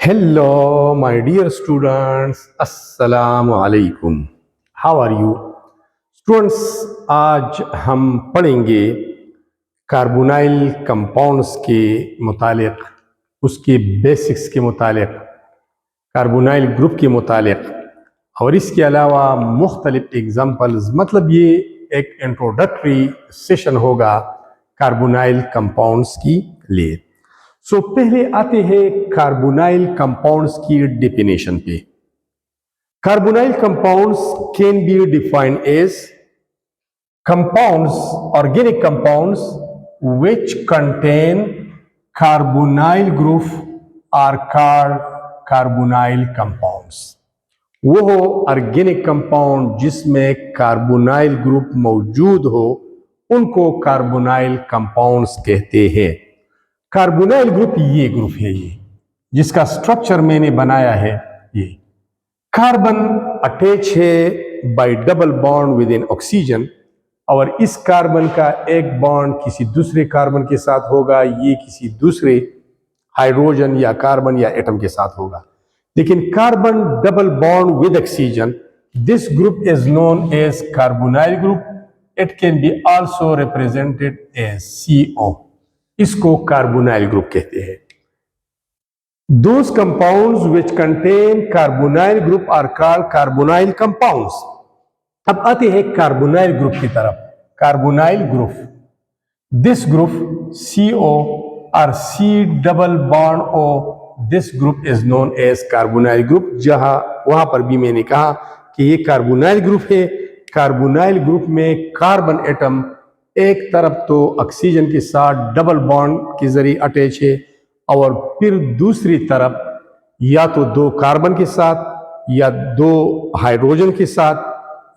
Hello, my dear students. Assalamu alaikum. How are you? Students, आज हम पढ़ेंगे carbonyl compounds के मुतालिक, उसके बेसिक्स के मुतालिक, कार्बोनाइल ग्रुप के मुतालिक और इसके अलावा मुख्तलिफ एग्जाम्पल्स। मतलब ये एक इंट्रोडक्टरी सेशन होगा कार्बोनाइल कंपाउंड्स की लिए। पहले आते हैं कार्बोनाइल कंपाउंड्स की डेफिनेशन पे। Carbonyl compounds can be defined as compounds, organic compounds which contain carbonyl group are called carbonyl compounds। वो ऑर्गेनिक कंपाउंड जिसमें कार्बोनाइल ग्रुप मौजूद हो उनको कार्बोनाइल कंपाउंड्स कहते हैं। कार्बोनाइल ग्रुप ये ग्रुप है, ये जिसका स्ट्रक्चर मैंने बनाया है। ये कार्बन अटैच है bye double bond with in oxygen, और इस कार्बन का एक बॉन्ड किसी दूसरे कार्बन के साथ होगा, ये किसी दूसरे हाइड्रोजन या कार्बन या एटम के साथ होगा। लेकिन carbon double bond with oxygen, this group is known as carbonyl group. It can be also represented as CO। इसको कार्बोनाइल ग्रुप कहते हैं। Those compounds which contain carbonyl group are called carbonyl compounds। अब आते हैं carbonyl group की तरफ। Carbonyl group, this group CO और C double bond O, this group is known as carbonyl group. जहां वहां पर भी मैंने कहा कि ये कार्बोनाइल ग्रुप है। कार्बोनाइल ग्रुप में कार्बन एटम एक तरफ तो ऑक्सीजन के साथ डबल बॉन्ड के जरिए अटैच है, और फिर दूसरी तरफ या तो दो कार्बन के साथ या दो हाइड्रोजन के साथ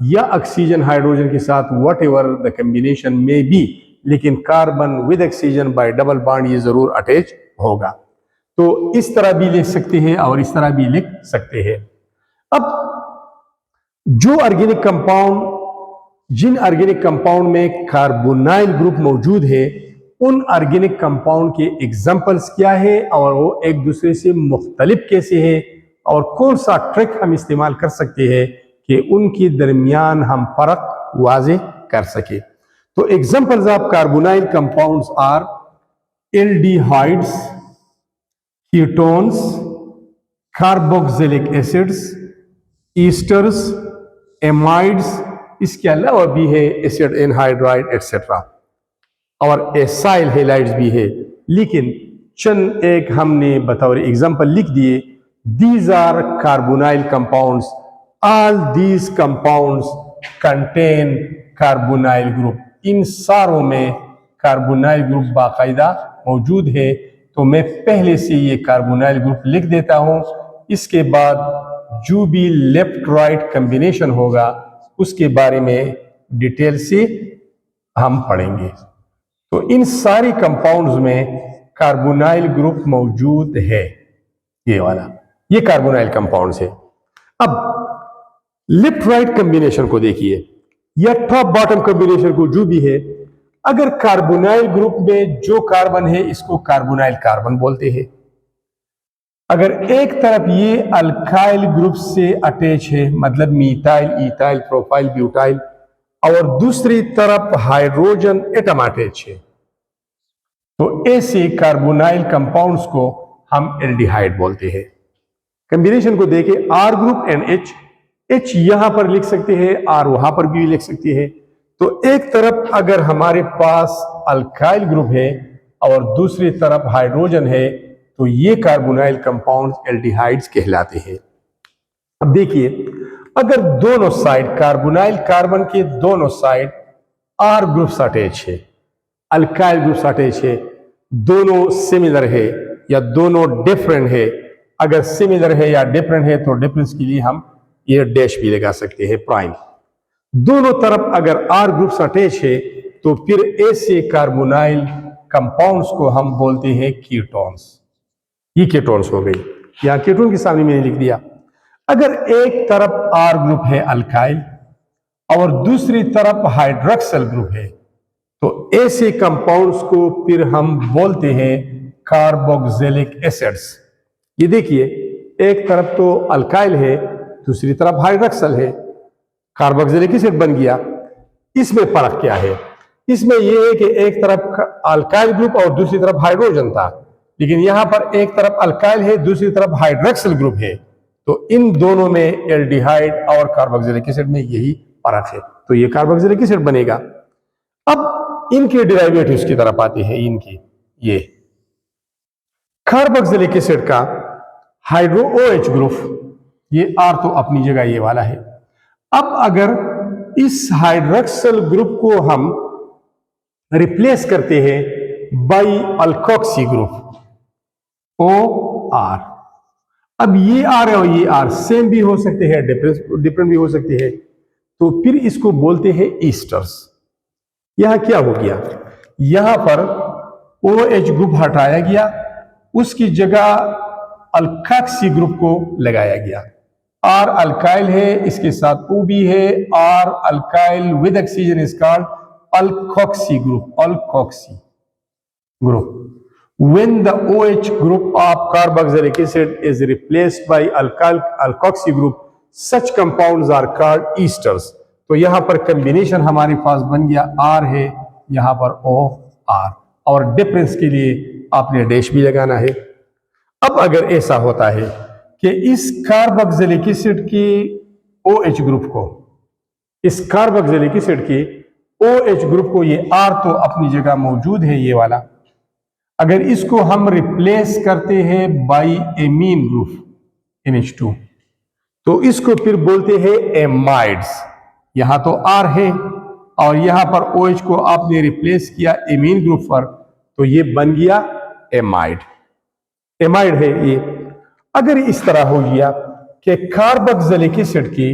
या ऑक्सीजन हाइड्रोजन के साथ, वट एवर द कम्बिनेशन में बी, लेकिन carbon with oxygen by double bond ये जरूर अटैच होगा। तो इस तरह भी लिख सकते हैं और इस तरह भी लिख सकते हैं। अब जो ऑर्गेनिक कंपाउंड, जिन ऑर्गेनिक कंपाउंड में कार्बोनाइल ग्रुप मौजूद है, उन ऑर्गेनिक कंपाउंड के एग्जाम्पल्स क्या है और वो एक दूसरे से मुख्तलिफ कैसे है, और कौन सा ट्रिक हम इस्तेमाल कर सकते हैं कि उनके दरमियान हम फर्क वाज़ेह कर सके। तो examples of carbonyl compounds are aldehydes, ketones, carboxylic acids, esters, amides, इसके अलावा भी है एसिड एनहाइड्राइड एक्सेट्रा, और एसाइल हैलाइड्स भी है। लेकिन चंद एक हमने बतौर एग्जाम्पल लिख दिए। These are carbonyl compounds. All these compounds contain carbonyl group. इन सारों में कार्बोनाइल ग्रुप बाकायदा मौजूद है। तो मैं पहले से ये कार्बोनाइल ग्रुप लिख देता हूं। इसके बाद जो भी लेफ्ट राइट कॉम्बिनेशन होगा उसके बारे में डिटेल से हम पढ़ेंगे। तो इन सारी कंपाउंड्स में कार्बोनाइल ग्रुप मौजूद है। ये वाला, ये कार्बोनाइल कंपाउंड्स है। अब लेफ्ट राइट कॉम्बिनेशन को देखिए, या टॉप बॉटम कॉम्बिनेशन को, जो भी है। अगर कार्बोनाइल ग्रुप में जो कार्बन है इसको कार्बोनाइल कार्बन बोलते हैं। अगर एक तरफ ये अल्काइल ग्रुप से अटैच है, मतलब मीथाइल, इथाइल, प्रोपाइल, ब्यूटाइल, और दूसरी तरफ हाइड्रोजन एटम अटैच है, तो ऐसे कार्बोनाइल कंपाउंड्स को हम एल्डिहाइड बोलते हैं। कॉम्बिनेशन को देखें, R ग्रुप एंड H यहां पर लिख सकते हैं, R वहां पर भी लिख सकते हैं। तो एक तरफ अगर हमारे पास अल्काइल ग्रुप है और दूसरी तरफ हाइड्रोजन है, तो ये कार्बोनाइल कंपाउंड्स एल्डिहाइड्स कहलाते हैं। अब देखिए, अगर दोनों साइड कार्बोनाइल कार्बन के दोनों साइड R ग्रुप्स अटैच है, अल्काइल ग्रुप्स अटैच है, दोनों सिमिलर है या दोनों डिफरेंट है। अगर सिमिलर है या डिफरेंट है तो डिफरेंस के लिए हम ये डैश भी लगा सकते हैं, प्राइम। दोनों तरफ अगर R ग्रुप्स अटैच है तो फिर ऐसे कार्बोनाइल कंपाउंड्स को हम बोलते हैं कीटोन्स। ये कीटोन्स हो गई। यहां कीटोन के सामने मैंने लिख दिया। अगर एक तरफ R ग्रुप है अल्काइल और दूसरी तरफ हाइड्रोक्सिल ग्रुप है, तो ऐसे कंपाउंड्स को फिर हम बोलते हैं कार्बोक्सिलिक एसिड्स। ये देखिए, एक तरफ तो अल्काइल है, दूसरी तरफ हाइड्रोक्सल है, कार्बोक्सिलिक एसिड बन गया। इसमें फर्क क्या है? इसमें यह है कि एक तरफ अल्काइल ग्रुप और दूसरी तरफ हाइड्रोजन था, लेकिन यहां पर एक तरफ अल्काइल है, दूसरी तरफ हाइड्रोक्सिल ग्रुप है। तो इन दोनों में एल्डिहाइड और कार्बोक्सिलिक एसिड में यही फर्क है, तो ये कार्बोक्सिलिक एसिड बनेगा। अब इनके डेरिवेटिव्स की तरफ आते हैं। इनकी ये कार्बोक्सिलिक एसिड का हाइड्रो OH ग्रुप, ये R तो अपनी जगह ये वाला है। अब अगर इस हाइड्रोक्सिल ग्रुप को हम रिप्लेस करते हैं बाई अल्कोक्सी ग्रुप OR, अब ये R और ये R सेम भी हो सकते हैं, डिफरेंट भी हो सकते हैं, तो फिर इसको बोलते हैं ईस्टर्स। यहां क्या हो गया? यहां पर OH ग्रुप हटाया गया, उसकी जगह अल्कोक्सी ग्रुप को लगाया गया। R अल्काइल है, इसके साथ O भी है, R alkyl with oxygen is called alkoxy group, alkoxy group. When the OH group of carboxylic acid is replaced by alkoxy group, such compounds are called esters। तो यहां पर कॉम्बिनेशन हमारे पास बन गया, R है, यहां पर OR, और डिफरेंस के लिए आपने डैश भी लगाना है। अब अगर ऐसा होता है कि इस कार्बोक्सिलिक एसिड की OH ग्रुप को, इस कार्बोक्सिलिक एसिड की OH ग्रुप को, ये R तो अपनी जगह मौजूद है ये वाला, अगर इसको हम रिप्लेस करते हैं बाई एमीन ग्रुप NH2, तो इसको फिर बोलते हैं एमाइड्स। यहां तो R है और यहां पर OH को आपने रिप्लेस किया एमीन ग्रुप पर, तो ये बन गया एमाइड। एमाइड है ये। अगर इस तरह हो गया कि कार्बोक्सिलिक एसिड की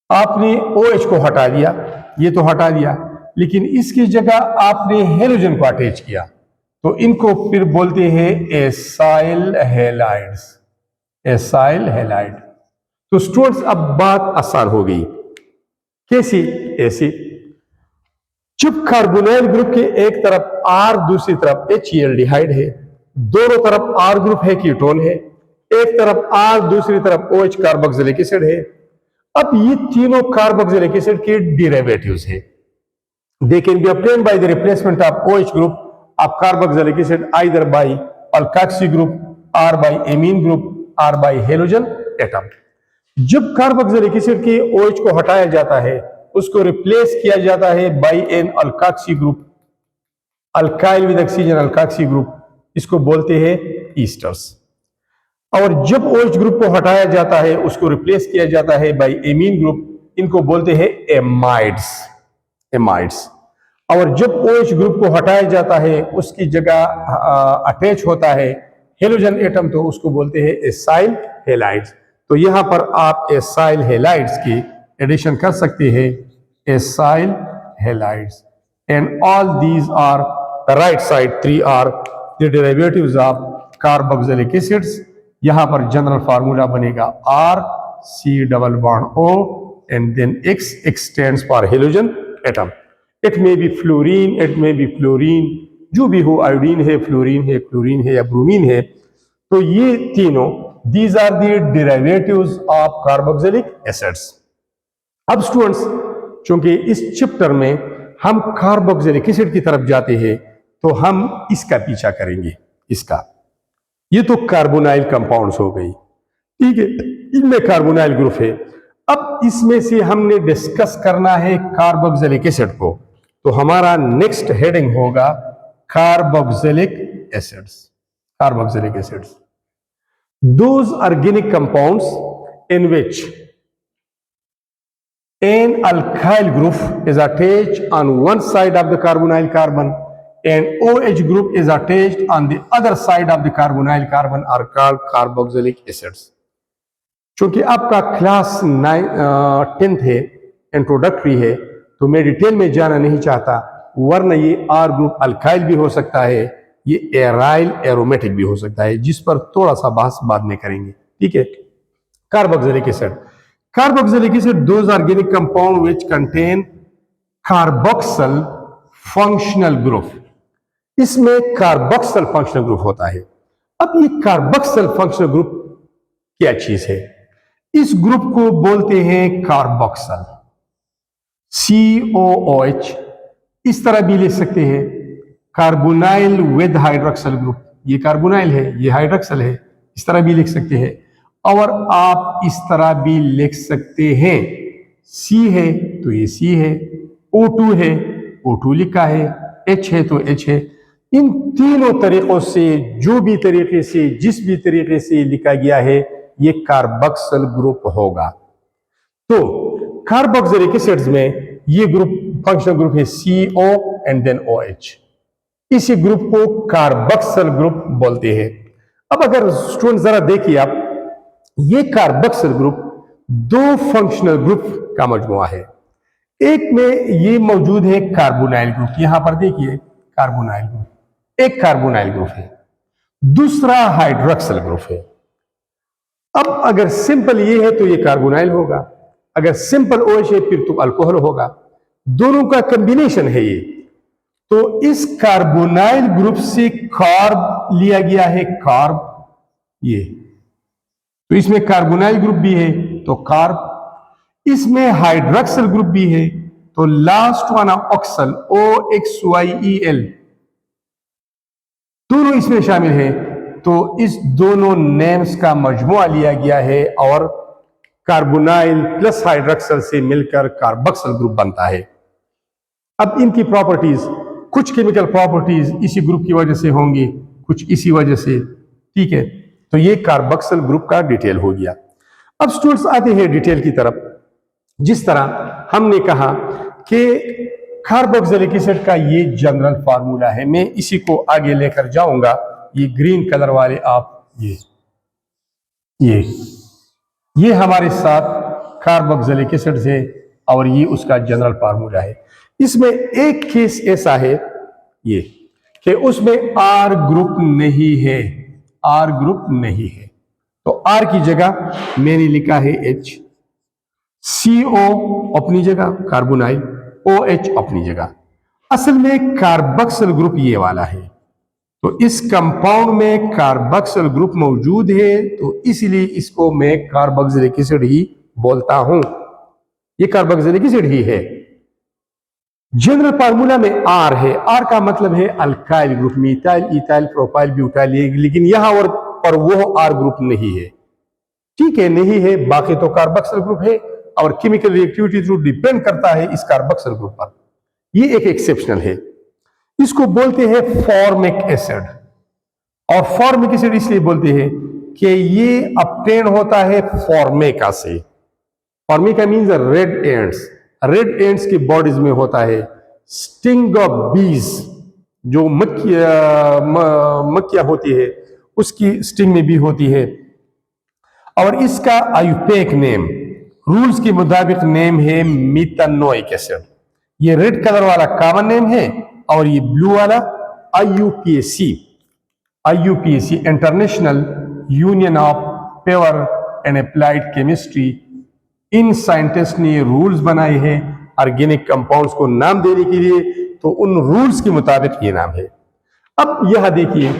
आपने OH को हटा दिया, ये तो हटा दिया, लेकिन इसकी जगह आपने हेलोजन को अटैच किया, तो इनको फिर बोलते हैं एसाइल हैलाइड्स, एसाइल हैलाइड। तो स्टूडेंट्स अब बात आसान हो गई। कैसी? ऐसी, जब कार्बोनाइल ग्रुप के एक तरफ R दूसरी तरफ HCl है, दोनों तरफ R ग्रुप है, कीटोन है, एक तरफ R दूसरी तरफ OH कार्बोक्सिलिक एसिड है। अब ये तीनों कार्बोक्सिलिक एसिड के डेरिवेटिव्स हैं। They can be obtained by the replacement of OH group of carboxylic acid either by alkoxy group or by amine group or by halogen atom। जब carboxylic acid के OH को हटाया जाता है, उसको replace किया जाता है by an alkoxy group, alkyl with oxygen alkoxy group, इसको बोलते हैं ईस्टर्स। और जब OH ग्रुप को हटाया जाता है, उसको रिप्लेस किया जाता है बाई एमीन ग्रुप, इनको बोलते हैं एमाइड्स, एमाइड्स। और जब OH ग्रुप को हटाया जाता है, उसकी जगह अटैच होता है हेलोजन एटम, तो उसको बोलते हैं एसाइल हैलाइड्स। तो यहां पर आप एसाइल हैलाइड्स की एडिशन कर सकते हैं, acyl halides, and all these are the right side 3 are the derivatives of carboxylic acids. यहां पर जनरल फार्मूला बनेगा RC double bond O and then X stands for halogen atom। It may be fluorine, it may be chlorine, जो भी हो, iodine है, fluorine है, chlorine है या ब्रोमीन है। तो ये तीनों, these are the derivatives of carboxylic acids. अब स्टूडेंट्स, चूंकि इस चैप्टर में हम कार्बोक्सिलिक एसिड की तरफ जाते हैं, तो हम इसका पीछा करेंगे। इसका, ये तो कार्बोनाइल कंपाउंड्स हो गई, ठीक है, इनमें कार्बोनाइल ग्रुप है। अब इसमें से हमने डिस्कस करना है कार्बोक्सिलिक एसिड को, तो हमारा नेक्स्ट हेडिंग होगा carboxylic acids. Carboxylic acids, those organic compounds in which an alkyl group is attached on one side of the carbonyl carbon and OH group is attached on the other side of the carbonyl carbon are called carboxylic acids। चूंकि आपका class 10th है, introductory है, तो मैं detail में जाना नहीं चाहता, वरना ये R ग्रुप अल्काइल भी हो सकता है, ये एराइल एरोमेटिक भी हो सकता है, जिस पर थोड़ा सा बहस बाद में करेंगे, ठीक है। Carboxylic acid, carboxylic acid those organic compound which contain carboxyl functional group. इसमें कार्बोक्सिल फंक्शनल ग्रुप होता है। अब ये कार्बोक्सिल फंक्शनल ग्रुप क्या चीज है? इस ग्रुप को बोलते हैं कार्बोक्सिल, COOH। इस तरह भी लिख सकते हैं कार्बोनाइल विद हाइड्रोक्सिल ग्रुप, ये कार्बोनाइल है, ये हाइड्रोक्सिल है, इस तरह भी लिख सकते हैं। और आप इस तरह भी लिख सकते हैं, C है तो ये C है, O2 है, O2 लिखा है, H है तो H है। इन तीनों तरीकों से, जो भी तरीके से, जिस भी तरीके से लिखा गया है, ये कार्बोक्सिल ग्रुप होगा। तो कार्बोक्सिलिक एसिड्स में ये ग्रुप फंक्शनल ग्रुप है CO एंड देन OH। इसी ग्रुप को कार्बोक्सिल ग्रुप बोलते हैं। अब अगर स्टूडेंट जरा देखिए आप, ये कार्बोक्सिल ग्रुप दो फंक्शनल ग्रुप का मजमुआ है। एक में ये मौजूद है कार्बोनाइल ग्रुप, यहां पर देखिए कार्बोनाइल ग्रुप, एक कार्बोनाइल ग्रुप है, दूसरा हाइड्रोक्सिल ग्रुप है। अब अगर सिंपल ये है तो ये कार्बोनाइल होगा, अगर सिंपल OH है फिर तो अल्कोहल होगा। दोनों का कॉम्बिनेशन है ये। तो इस कार्बोनाइल ग्रुप से कार्ब लिया गया है, कार्ब ये, तो इसमें कार्बोनाइल ग्रुप भी है तो कार्ब, इसमें हाइड्रोक्सिल ग्रुप भी है तो लास्ट वाला ऑक्सल OXYEL, दोनों इसमें शामिल है। तो इस दोनों नेम्स का मजमुआ लिया गया है और कार्बोनाइल प्लस हाइड्रोक्सिल से मिलकर कार्बोक्सिल ग्रुप बनता है। अब इनकी प्रॉपर्टीज, कुछ केमिकल प्रॉपर्टीज इसी ग्रुप की वजह से होंगी, कुछ इसी वजह से, ठीक है। तो ये कार्बोक्सिल ग्रुप का डिटेल हो गया। अब स्टूडेंट्स आते हैं डिटेल की तरफ। जिस तरह हमने कहा कि कार्बोक्सिलिक एसिड का ये जनरल फार्मूला है, मैं इसी को आगे लेकर जाऊंगा। ये ग्रीन कलर वाले आप ये हमारे साथ कार्बोक्सिलिक एसिड है और ये उसका जनरल फार्मूला है। इसमें एक केस ऐसा है ये कि उसमें R ग्रुप नहीं है, R ग्रुप नहीं है, तो R की जगह मैंने लिखा है H, CO अपनी जगह कार्बोनाइल, OH अपनी जगह। असल में कार्बोक्सिल ग्रुप ये वाला है, तो इस कंपाउंड में कार्बोक्सिल ग्रुप मौजूद है, तो इसलिए इसको मैं कार्बोक्सिलिक एसिड ही बोलता हूं। ये कार्बोक्सिलिक एसिड ही है। जनरल फार्मूला में R है, R का मतलब है alkyl group, methyl, ethyl, propyl, butyl, लेकिन यहां और पर वो R ग्रुप नहीं है, ठीक है, नहीं है। बाकी तो कार्बोक्सिल ग्रुप है और केमिकल रिएक्टिविटी जो डिपेंड करता है इस कार्बोक्सिल ग्रुप पर, ये एक एक्सेप्शनल है। इसको बोलते हैं फॉर्मिक एसिड, और फॉर्मिक एसिड इसलिए बोलते हैं कि ये ऑब्टेन होता है फॉर्मिका से। Formica means red ends, red ends की बॉडीज में होता है। स्टिंग ऑफ बीज, जो मक्खियां होती है उसकी स्टिंग में भी होती है। और इसका आयुपेक नेम, रूल्स के मुताबिक नेम है मीथानोइक एसिड। ये रेड कलर वाला कॉमन नेम है और ये ब्लू वाला IUPAC, international union of pure and applied chemistry. In scientist ने रूल्स बनाए हैं ऑर्गेनिक कंपाउंड्स को नाम देने के लिए, तो उन रूल्स के मुताबिक ये नाम है। अब यह देखिए,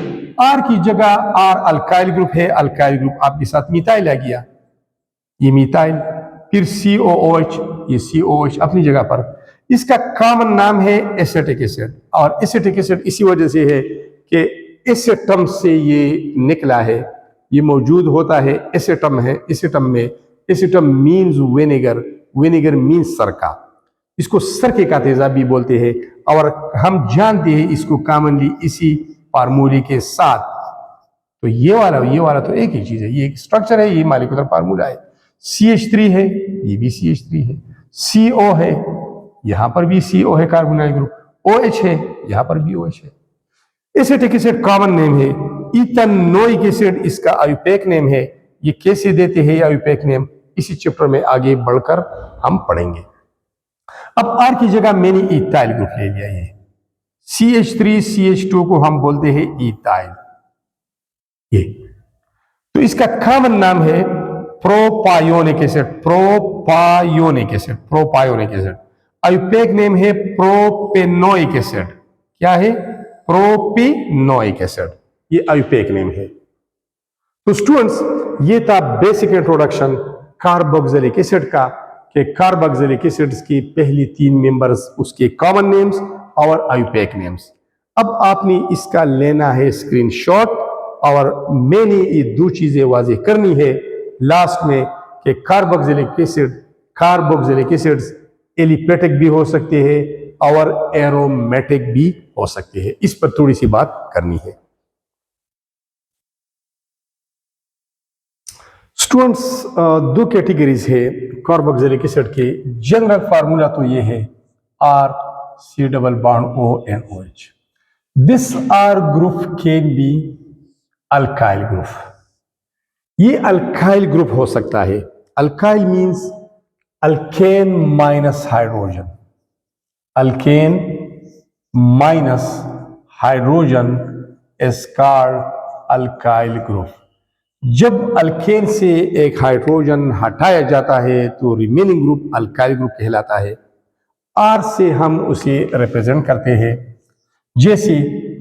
R की जगह R अल्काइल ग्रुप है, अल्काइल ग्रुप आपके साथ मिथाइल आ गया, ये मिथाइल, फिर COOH, ये COOH अपनी जगह पर। इसका कॉमन नाम है एसिटिक एसिड, और एसिटिक एसिड इसी वजह से है कि एसिटम से ये निकला है, ये मौजूद होता है, एसिटम है, एसिटम में, एसिटम मीन्स विनेगर, विनेगर मीन्स सरका, इसको सरके का तेजाब भी बोलते हैं। और हम जानते हैं इसको कॉमनली इसी फार्मूले के साथ। तो ये वाला तो एक ही चीज है, ये एक स्ट्रक्चर है, ये मॉलिक्यूलर फार्मूला है। CH3 है, ये भी CH3 है, CO है, यहां पर भी CO है कार्बोनाइल ग्रुप, OH है, यहां पर भी OH है। एसिटिक एसिड कॉमन नेम है, इथानोइक एसिड इसका आयुपेक नेम है। ये कैसे देते हैं आयुपेक नेम, इसी चैप्टर में आगे बढ़कर हम पढ़ेंगे। अब R की जगह मैंने इथाइल ग्रुप ले लिया, ये CH3CH2 को हम बोलते हैं इथाइल, ये तो इसका कॉमन नाम है propionic acid, propionic acid, propionic acid. IUPAC name है प्रोपेनोइक एसिड, क्या है, प्रोपेनोइक एसिड, ये आयुपेक नेम है। तो स्टूडेंट्स, ये था बेसिक इंट्रोडक्शन कार्बोक्सिलिक एसिड का, कि कार्बोक्सिलिक एसिड्स की पहली 3 मेंबर्स, उसके कॉमन नेम्स और आईयूपैक नेम्स। अब आपने इसका लेना है स्क्रीनशॉट, और मैंने ये 2 चीजें वाज़ेह करनी है लास्ट में, कि कार्बोक्सिलिक एसिड्स एलिफेटिक भी हो सकते हैं और एरोमेटिक भी हो सकते हैं। इस पर थोड़ी सी बात करनी है। स्टूडेंट्स, 2 कैटेगरीज है कार्बोक्सिलिक एसिड के। जनरल फार्मूला तो ये है RC≡ONOH। This R group can be alkyl group. ये अल्काइल ग्रुप हो सकता है। Alkyl means alkane minus hydrogen. Alkane minus hydrogen is called alkyl group. जब अल्केन से एक हाइड्रोजन हटाया जाता है तो रिमेनिंग ग्रुप अल्काइल ग्रुप कहलाता है। आर से हम उसे रिप्रेजेंट करते हैं, जैसे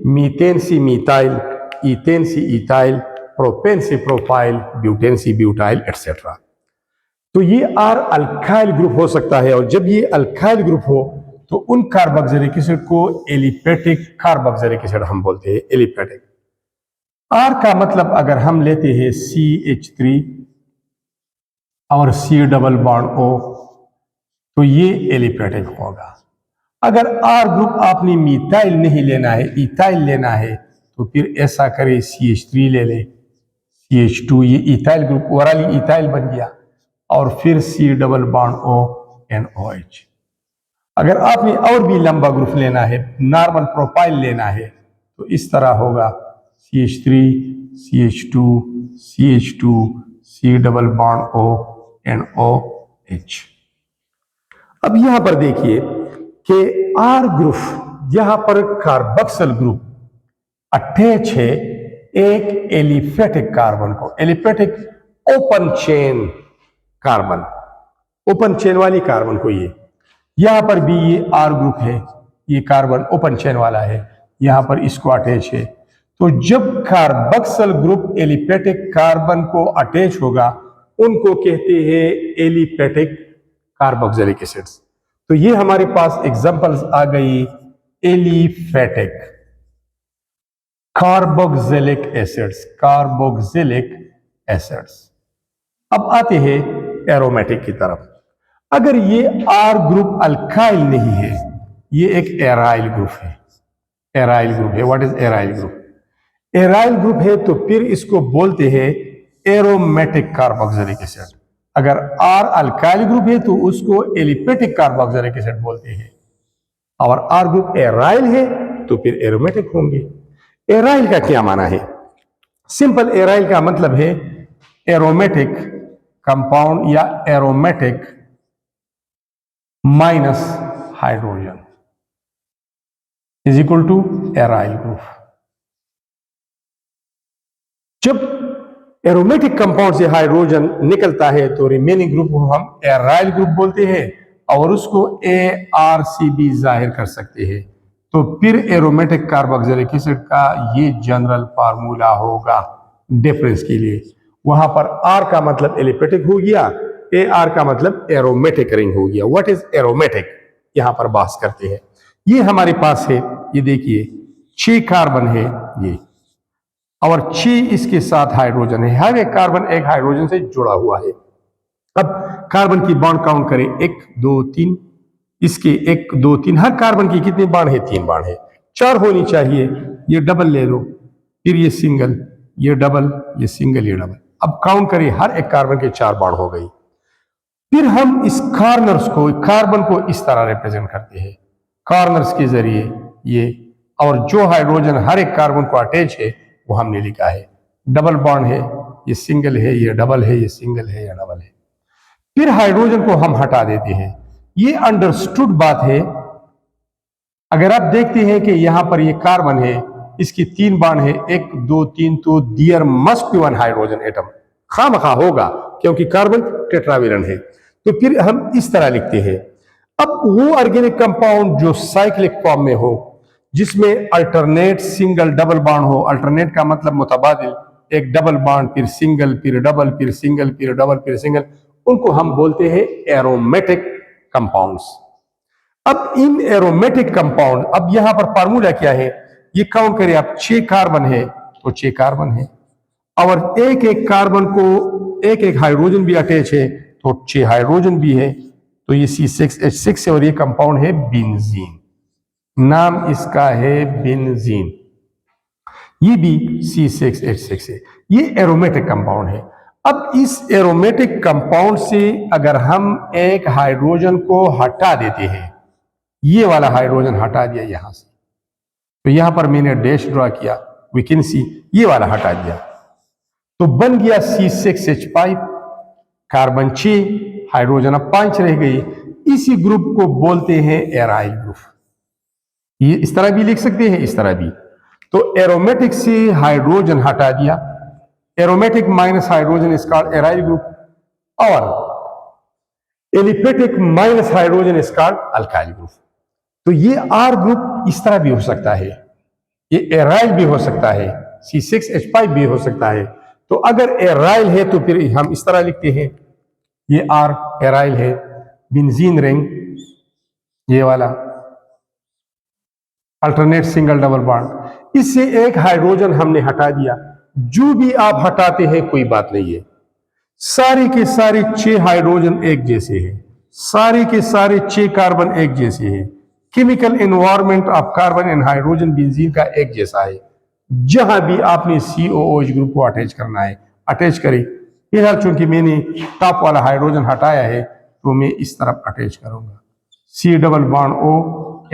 मीथेन से मीथाइल, ईथेन से इथाइल, प्रोपेन से प्रोपाइल, ब्यूटेन से ब्यूटाइल एटसेट्रा। तो ये आर अल्काइल ग्रुप हो सकता है, और जब ये अल्काइल ग्रुप हो तो उन कार्बोक्सिलिक एसिड को एलिफेटिक कार्बोक्सिलिक एसिड हम बोलते हैं, एलिफेटिक। आर का मतलब अगर हम लेते हैं CH3 और C≡O, तो ये एलिफेटिक होगा। अगर आर ग्रुप आपने मीथाइल नहीं लेना है, इथाइल लेना है, तो फिर ऐसा करें CH3 ले ले, CH2, ये इथाइल ग्रुप ओरली इथाइल बन गया, और फिर C≡ONOH। अगर आपने और भी लंबा ग्रुप लेना है, नॉर्मल प्रोपाइल लेना है, तो इस तरह होगा CH3, CH2, CH2, C≡ONOH। अब यहां पर देखिए कि आर ग्रुप, यहां पर कार्बोक्सिल ग्रुप अटैच है एक एलिफेटिक कार्बन को, aliphatic open chain carbon, open chain वाली कार्बन को। ये यहां पर भी ये आर ग्रुप है, ये कार्बन ओपन चेन वाला है, यहां पर इसको अटैच है। तो जब कार्बोक्सिल ग्रुप एलिफेटिक कार्बन को अटैच होगा, उनको कहते हैं एलिफेटिक कार्बोक्सिलिक एसिड्स। तो ये हमारे पास एग्जांपल्स आ गई aliphatic carboxylic acids, carboxylic acids. अब आते हैं एरोमेटिक की तरफ। अगर ये आर ग्रुप अल्काइल नहीं है, ये एक एराइल ग्रुप है, एराइल ग्रुप है। What is aryl group? Aryl group है तो फिर इसको बोलते हैं एरोमेटिक कार्बोक्सिलिक एसिड। अगर आर अल्काइल ग्रुप है तो उसको एलिफेटिक कार्बोक्सिलिक एसिड बोलते हैं, और आर ग्रुप एराइल है तो फिर एरोमेटिक होंगे। एराइल का क्या माना है? सिंपल, एराइल का मतलब है एरोमेटिक कंपाउंड या aromatic minus hydrogen is equal to aryl group. जब एरोमेटिक कंपाउंड से हाइड्रोजन निकलता है तो रिमेनिंग ग्रुप को हम एराइल ग्रुप बोलते हैं, और उसको ARCB जाहिर कर सकते हैं। तो फिर एरोमेटिक कार्बोक्सिलिक एसिड का ये जनरल फार्मूला होगा डिफरेंस के लिए। वहां पर R का मतलब एलिफेटिक हो गया, AR का मतलब एरोमेटिक रिंग हो गया। व्हाट इज एरोमेटिक, यहां पर बात करते हैं। ये हमारे पास है, ये देखिए 6 कार्बन है ये, और 6 इसके साथ हाइड्रोजन है। हर एक कार्बन एक हाइड्रोजन से जुड़ा हुआ है। अब कार्बन की बॉन्ड काउंट करें, 1 2 3, इसके 1 2 3, हर कार्बन की कितने बॉन्ड है? 3 बॉन्ड है। 4 होनी चाहिए, ये डबल ले लो, फिर ये सिंगल, ये डबल, ये सिंगल, ये डबल। अब काउंट करें, हर एक कार्बन के 4 बॉन्ड हो गई। फिर हम इस कॉर्नर्स को, कार्बन को इस तरह रिप्रेजेंट करते हैं, कॉर्नर्स के जरिए ये, और जो हाइड्रोजन हर एक कार्बन को अटैच है वो हमने लिखा है। डबल बॉन्ड है, ये सिंगल है, ये डबल है, ये सिंगल है, ये डबल है। फिर हाइड्रोजन को हम हटा देते हैं। ये अंडरस्टूड बात है। अगर आप देखते हैं कि यहां पर ये कार्बन है, इसकी 3 बॉन्ड है, 1 2 3, तो there must be 1 hydrogen atom, खामखा होगा, क्योंकि कार्बन टेट्रावेलेंट है। तो फिर हम इस तरह लिखते हैं। अब वो ऑर्गेनिक कंपाउंड जो साइक्लिक फॉर्म में हो, जिसमें अल्टरनेट सिंगल डबल बॉन्ड हो, अल्टरनेट का मतलब मुतबादिल, एक डबल बॉन्ड, फिर सिंगल, फिर डबल, फिर सिंगल, फिर डबल, फिर सिंगल, उनको हम बोलते हैं एरोमेटिक कंपाउंड्स। अब इन एरोमेटिक कंपाउंड, अब यहां पर फार्मूला क्या है, ये काउंट करिए आप, 6 कार्बन है तो 6 कार्बन है, और एक एक कार्बन को एक एक हाइड्रोजन भी अटैच है तो 6 हाइड्रोजन भी है, तो ये C6H6 है और ये कंपाउंड है बेंजीन, नाम इसका है बेंजीन। ये भी C6H6 है, ये एरोमेटिक कंपाउंड है। अब इस एरोमेटिक कंपाउंड से अगर हम एक हाइड्रोजन को हटा देते हैं, ये वाला हाइड्रोजन हटा दिया यहां से, तो यहां पर मैंने डैश ड्रॉ किया, वी कैन सी ये वाला हटा दिया, तो बन गया C6H5, कार्बन 6, हाइड्रोजन अब 5 रह गई। इसी ग्रुप को बोलते हैं एराइल ग्रुप। ये इस तरह भी लिख सकते हैं, इस तरह भी। तो एरोमेटिक से हाइड्रोजन हटा दिया, aromatic minus hydrogen is called aryl group, और aliphatic minus hydrogen is called alkyl group. तो ये आर ग्रुप इस तरह भी हो सकता है, ये एराइल भी हो सकता है, C6H5 भी हो सकता है। तो अगर एराइल है तो फिर हम इस तरह लिखते हैं, ये आर एराइल है, बेंजीन रिंग ये वाला, अल्टरनेट सिंगल डबल बॉन्ड, इससे एक हाइड्रोजन हमने हटा दिया। जो भी आप हटाते हैं कोई बात नहीं है, सारे के सारे 6 हाइड्रोजन एक जैसे हैं, सारे के सारे 6 कार्बन एक जैसे हैं, chemical environment of carbon and hydrogen benzene का एक जैसा है। जहां भी आपने COOH ग्रुप को अटैच करना है अटैच करें। फिलहाल चूंकि मैंने टॉप वाला हाइड्रोजन हटाया है तो मैं इस तरफ अटैच करूंगा, C double bond O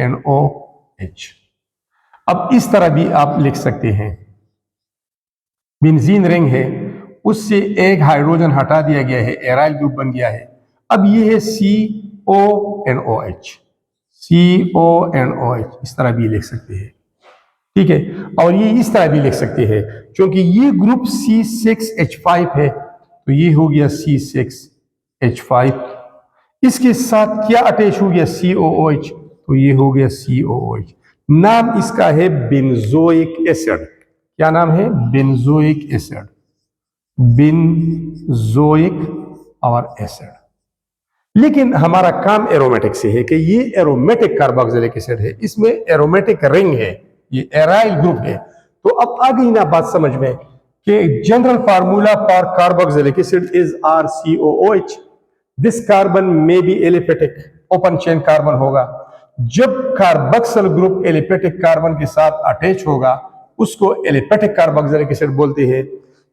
NOH। अब इस तरह भी आप लिख सकते हैं, बेंजीन रिंग है, उससे एक हाइड्रोजन हटा दिया गया है, एराइल ग्रुप बन गया है। अब ये है CONOH, CONOH, इस तरह भी लिख सकते हैं, ठीक है। और ये इस तरह भी लिख सकते हैं, क्योंकि ये ग्रुप C6H5 है तो ये हो गया C6H5, इसके साथ क्या अटैच हो गया COOH, तो ये हो गया COOH। नाम इसका है बेंजोइक एसिड। क्या नाम है? बेंजोइक एसिड, बेंजोइक और एसिड। लेकिन हमारा काम एरोमेटिक से है कि ये एरोमेटिक कार्बोक्सिलिक एसिड है, इसमें एरोमेटिक रिंग है, ये एराइल ग्रुप है। तो अब आ गई ना बात समझ में कि general formula for carboxylic acid is RCOOH। This carbon में be aliphatic, open chain carbon होगा। जब कार्बोक्सिल ग्रुप एलिफेटिक कार्बन के साथ अटैच होगा उसको एलिफेटिक कार्बोक्सिलिक एसिड बोलते हैं।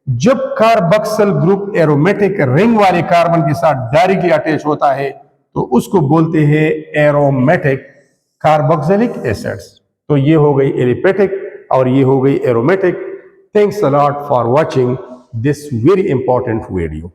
जब कार्बोक्सिल ग्रुप एरोमेटिक रिंग वाले कार्बन के साथ डायरेक्टली अटैच होता है तो उसको बोलते हैं एरोमेटिक कार्बोक्सिलिक एसिड्स। तो ये हो गई एलिफेटिक और ये हो गई aromatic. Thanks a lot for watching this very important video.